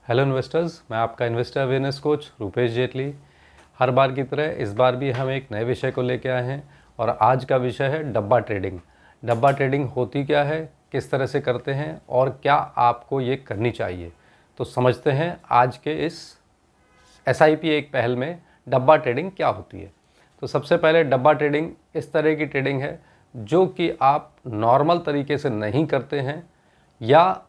Hello investors, मैं आपका investor awareness coach Rupesh Jaitley. हर बार की तरह इस बार भी हम एक नए विषय को लेकर आए हैं और आज का विषय है डब्बा ट्रेडिंग। डब्बा ट्रेडिंग होती क्या है, किस तरह से करते हैं और क्या आपको ये करनी चाहिए, तो समझते हैं आज के इस SIP एक पहल में डब्बा ट्रेडिंग क्या होती है। तो सबसे पहले डब्बा ट्रेडिंग इस तरह की ट्रेडिंग है जो कि आप नॉर्मल तरीके से नहीं करते हैं, या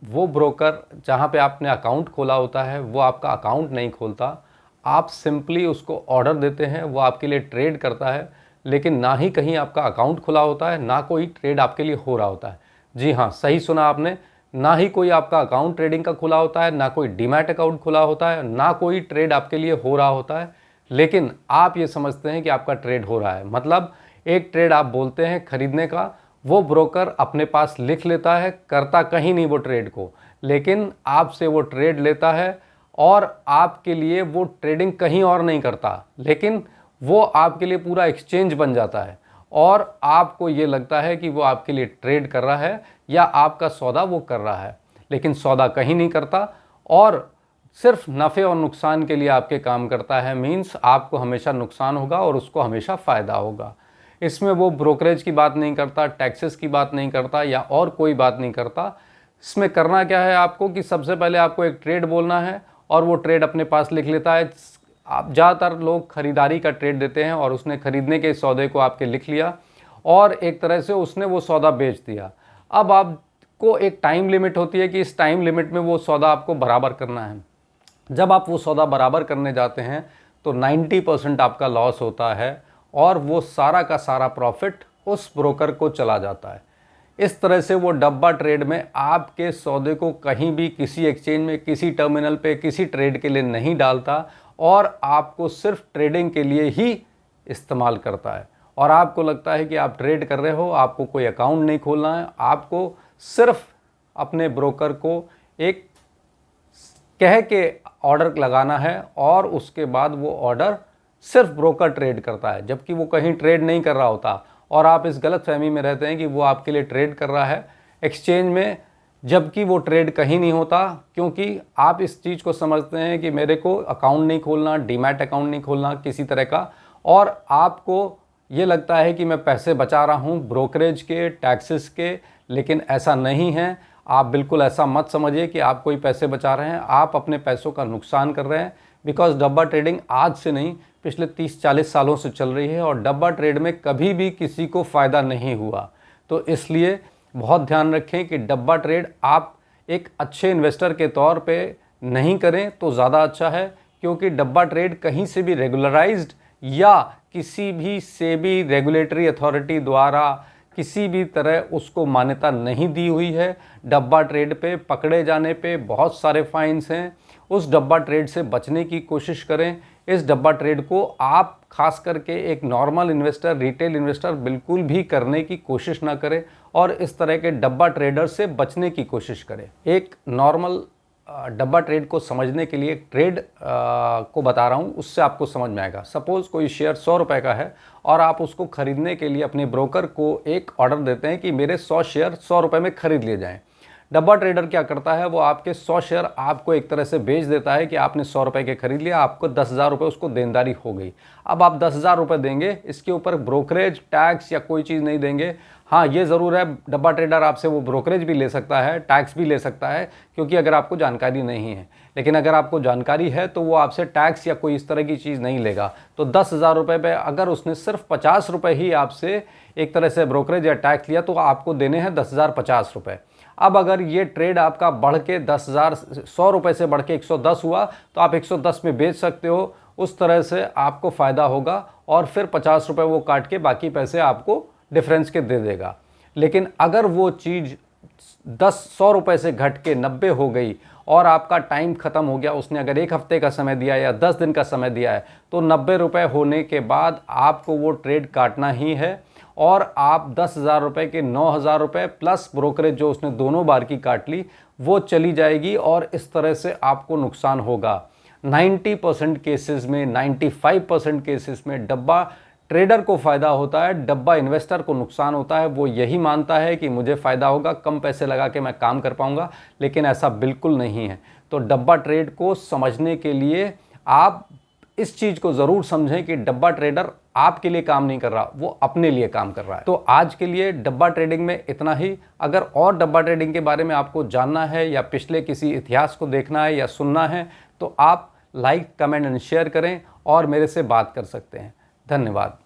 वो ब्रोकर जहाँ पे आपने अकाउंट खोला होता है वो आपका अकाउंट नहीं खोलता। आप सिंपली उसको ऑर्डर देते हैं, वो आपके लिए ट्रेड करता है, लेकिन ना ही कहीं आपका अकाउंट खुला होता है, ना कोई ट्रेड आपके लिए हो रहा होता है। जी हाँ, सही सुना आपने, ना ही कोई आपका अकाउंट ट्रेडिंग का खुला होता है, ना कोई डीमैट अकाउंट खुला होता है, ना कोई ट्रेड आपके लिए हो रहा होता है, लेकिन आप ये समझते हैं कि आपका ट्रेड हो रहा है। मतलब एक ट्रेड आप बोलते हैं खरीदने का, वो ब्रोकर अपने पास लिख लेता है, करता कहीं नहीं वो ट्रेड को, लेकिन आपसे वो ट्रेड लेता है और आपके लिए वो ट्रेडिंग कहीं और नहीं करता, लेकिन वो आपके लिए पूरा एक्सचेंज बन जाता है और आपको ये लगता है कि वो आपके लिए ट्रेड कर रहा है या आपका सौदा वो कर रहा है, लेकिन सौदा कहीं नहीं करता और सिर्फ नफ़े और नुकसान के लिए आपके काम करता है। मीन्स आपको हमेशा नुकसान होगा और उसको हमेशा फ़ायदा होगा। इसमें वो ब्रोकरेज की बात नहीं करता, टैक्सेस की बात नहीं करता या और कोई बात नहीं करता। इसमें करना क्या है आपको कि सबसे पहले आपको एक ट्रेड बोलना है और वो ट्रेड अपने पास लिख लेता है। आप ज़्यादातर लोग खरीदारी का ट्रेड देते हैं और उसने खरीदने के सौदे को आपके लिख लिया और एक तरह से उसने वो सौदा बेच दिया। अब आपको एक टाइम लिमिट होती है कि इस टाइम लिमिट में वो सौदा आपको बराबर करना है। जब आप वो सौदा बराबर करने जाते हैं तो 90% आपका लॉस होता है और वो सारा का सारा प्रॉफिट उस ब्रोकर को चला जाता है। इस तरह से वो डब्बा ट्रेड में आपके सौदे को कहीं भी किसी एक्सचेंज में, किसी टर्मिनल पे, किसी ट्रेड के लिए नहीं डालता और आपको सिर्फ ट्रेडिंग के लिए ही इस्तेमाल करता है। और आपको लगता है कि आप ट्रेड कर रहे हो, आपको कोई अकाउंट नहीं खोलना है, आपको सिर्फ अपने ब्रोकर को एक कह के ऑर्डर लगाना है और उसके बाद वो ऑर्डर सिर्फ ब्रोकर ट्रेड करता है, जबकि वो कहीं ट्रेड नहीं कर रहा होता और आप इस गलत फहमी में रहते हैं कि वो आपके लिए ट्रेड कर रहा है एक्सचेंज में, जबकि वो ट्रेड कहीं नहीं होता। क्योंकि आप इस चीज़ को समझते हैं कि मेरे को अकाउंट नहीं खोलना, डीमैट अकाउंट नहीं खोलना किसी तरह का, और आपको ये लगता है कि मैं पैसे बचा रहा हूँ ब्रोकरेज के, टैक्सेस के, लेकिन ऐसा नहीं है। आप बिल्कुल ऐसा मत समझिए कि आप कोई पैसे बचा रहे हैं, आप अपने पैसों का नुकसान कर रहे हैं। बिकॉज डब्बा ट्रेडिंग आज से नहीं, पिछले 30-40 सालों से चल रही है और डब्बा ट्रेड में कभी भी किसी को फ़ायदा नहीं हुआ। तो इसलिए बहुत ध्यान रखें कि डब्बा ट्रेड आप एक अच्छे इन्वेस्टर के तौर पे नहीं करें तो ज़्यादा अच्छा है, क्योंकि डब्बा ट्रेड कहीं से भी रेगुलराइज्ड या किसी भी सेबी रेगुलेटरी अथॉरिटी द्वारा किसी भी तरह उसको मान्यता नहीं दी हुई है। डब्बा ट्रेड पे पकड़े जाने पे बहुत सारे फाइन्स हैं। उस डब्बा ट्रेड से बचने की कोशिश करें। इस डब्बा ट्रेड को आप खास करके एक नॉर्मल इन्वेस्टर, रिटेल इन्वेस्टर बिल्कुल भी करने की कोशिश ना करें और इस तरह के डब्बा ट्रेडर से बचने की कोशिश करें। एक नॉर्मल डब्बा ट्रेड को समझने के लिए ट्रेड को बता रहा हूँ, उससे आपको समझ में आएगा। सपोज़ कोई शेयर 100 रुपये का है और आप उसको खरीदने के लिए अपने ब्रोकर को एक ऑर्डर देते हैं कि मेरे 100 शेयर 100 रुपये में खरीद लिए जाएँ। डब्बा ट्रेडर क्या करता है, वो आपके 100 शेयर आपको एक तरह से बेच देता है कि आपने 100 रुपये के खरीद लिया, आपको 10,000 रुपये उसको देनदारी हो गई। अब आप 10,000 रुपये देंगे, इसके ऊपर ब्रोकरेज, टैक्स या कोई चीज़ नहीं देंगे। हाँ, ये ज़रूर है, डब्बा ट्रेडर आपसे वो ब्रोकरेज भी ले सकता है, टैक्स भी ले सकता है, क्योंकि अगर आपको जानकारी नहीं है। लेकिन अगर आपको जानकारी है तो वो आपसे टैक्स या कोई इस तरह की चीज़ नहीं लेगा। तो 10,000 रुपये पे अगर उसने सिर्फ 50 रुपये ही आपसे एक तरह से ब्रोकरेज या टैक्स लिया तो आपको देने हैं 10,050 रुपये। अब अगर ये ट्रेड आपका बढ़ के 100 रुपये से बढ़ के 110 हुआ तो आप 110 में बेच सकते हो। उस तरह से आपको फ़ायदा होगा और फिर 50 रुपये वो काट के बाकी पैसे आपको डिफरेंस के दे देगा। लेकिन अगर वो चीज़ 100 रुपये से घट के 90 हो गई और आपका टाइम ख़त्म हो गया, उसने अगर 1 हफ्ते का समय दिया या 10 दिन का समय दिया है, तो 90 रुपये होने के बाद आपको वो ट्रेड काटना ही है और आप 10,000 रुपये के 9,000 रुपये प्लस ब्रोकरेज जो उसने दोनों बार की काट ली वो चली जाएगी और इस तरह से आपको नुकसान होगा। 90% केसेस में, 95% केसेस में डब्बा ट्रेडर को फ़ायदा होता है, डब्बा इन्वेस्टर को नुकसान होता है। वो यही मानता है कि मुझे फ़ायदा होगा, कम पैसे लगा के मैं काम कर पाऊंगा, लेकिन ऐसा बिल्कुल नहीं है। तो डब्बा ट्रेड को समझने के लिए आप इस चीज़ को ज़रूर समझें कि डब्बा ट्रेडर आपके लिए काम नहीं कर रहा, वो अपने लिए काम कर रहा है। तो आज के लिए डब्बा ट्रेडिंग में इतना ही। अगर और डब्बा ट्रेडिंग के बारे में आपको जानना है या पिछले किसी इतिहास को देखना है या सुनना है तो आप लाइक, कमेंट एंड शेयर करें और मेरे से बात कर सकते हैं। धन्यवाद।